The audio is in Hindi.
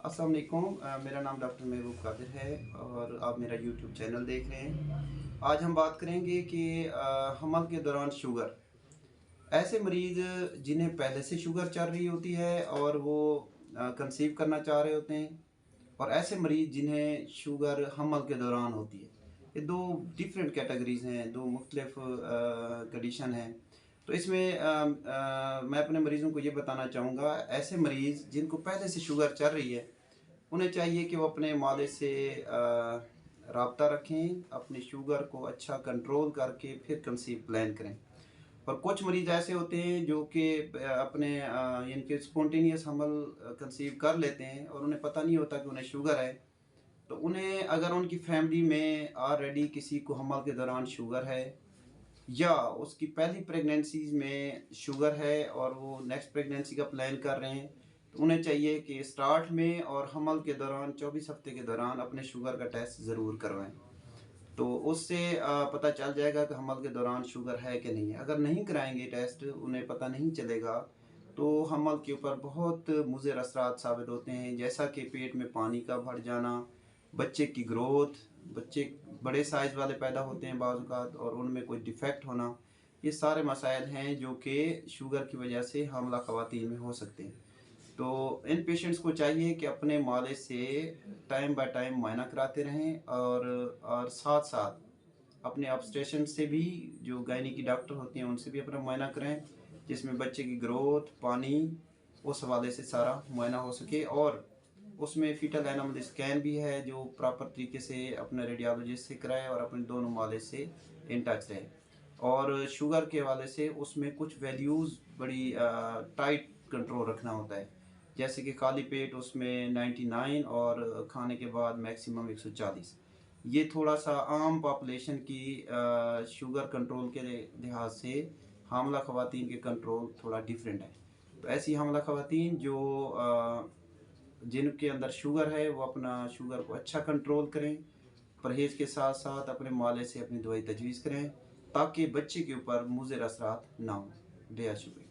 अस्सलाम वालेकुम। मेरा नाम डॉक्टर महबूब कादिर है और आप मेरा यूट्यूब चैनल देख रहे हैं। आज हम बात करेंगे कि हमल के दौरान शुगर, ऐसे मरीज़ जिन्हें पहले से शुगर चल रही होती है और वो कंसीव करना चाह रहे होते हैं, और ऐसे मरीज़ जिन्हें शुगर हमल के दौरान होती है। ये दो डिफरेंट कैटेगरीज़ हैं, दो मुख्तलिफ कंडीशन हैं। तो इसमें मैं अपने मरीज़ों को ये बताना चाहूँगा, ऐसे मरीज़ जिनको पहले से शुगर चल रही है, उन्हें चाहिए कि वो अपने मालिज से राब्ता रखें, अपनी शुगर को अच्छा कंट्रोल करके फिर कंसीव प्लान करें। और कुछ मरीज़ ऐसे होते हैं जो कि अपने यानी कि स्पॉन्टेनियस हमल कंसीव कर लेते हैं और उन्हें पता नहीं होता कि उन्हें शुगर है। तो उन्हें, अगर उनकी फैमिली में ऑलरेडी किसी को हमल के दौरान शुगर है या उसकी पहली प्रेगनेंसीज में शुगर है और वो नेक्स्ट प्रेगनेंसी का प्लान कर रहे हैं, तो उन्हें चाहिए कि स्टार्ट में और हमल के दौरान 24 हफ्ते के दौरान अपने शुगर का टेस्ट ज़रूर करवाएं। तो उससे पता चल जाएगा कि हमल के दौरान शुगर है कि नहीं है। अगर नहीं कराएंगे टेस्ट, उन्हें पता नहीं चलेगा, तो हमल के ऊपर बहुत मुज़र असरात साबित होते हैं, जैसा कि पेट में पानी का भर जाना, बच्चे की ग्रोथ, बच्चे बड़े साइज़ वाले पैदा होते हैं बाज़ औक़ात और उनमें कोई डिफ़ेक्ट होना। ये सारे मसाइल हैं जो कि शुगर की वजह से हामिला ख़वातीन में हो सकते हैं। तो इन पेशेंट्स को चाहिए कि अपने मालिज से टाइम बाय टाइम मुआयना कराते रहें और साथ-साथ अपने ऑब्स्टेट्रिशियन से भी, जो गायनी की डॉक्टर होती हैं, उनसे भी अपना मुआयना कराएँ, जिसमें बच्चे की ग्रोथ, पानी, उस हवाले से सारा मुआयना हो सके। और उसमें फ़ीटल एनोमली स्कैन भी है, जो प्रॉपर तरीके से अपने रेडियोलॉजिस्ट से कराएँ और अपने दोनों मालिज से इन टच रहें। और शुगर के हवाले से उसमें कुछ वैल्यूज़ बड़ी टाइट कंट्रोल रखना होता है, जैसे कि खाली पेट उसमें 99 और खाने के बाद मैक्सिमम 140। ये थोड़ा-सा आम पॉपुलेशन की शुगर कंट्रोल के लिहाज से हामिला ख़वातीन के कंट्रोल थोड़ा डिफरेंट है। तो ऐसी हामिला ख़वातीन जो जिनके अंदर शुगर है, वो अपना शुगर को अच्छा कंट्रोल करें, परहेज़ के साथ-साथ अपने मालिज से अपनी दवाई तजवीज़ करें, ताकि बच्चे के ऊपर मुज़र असरात ना हों। बेहद शुक्रिया।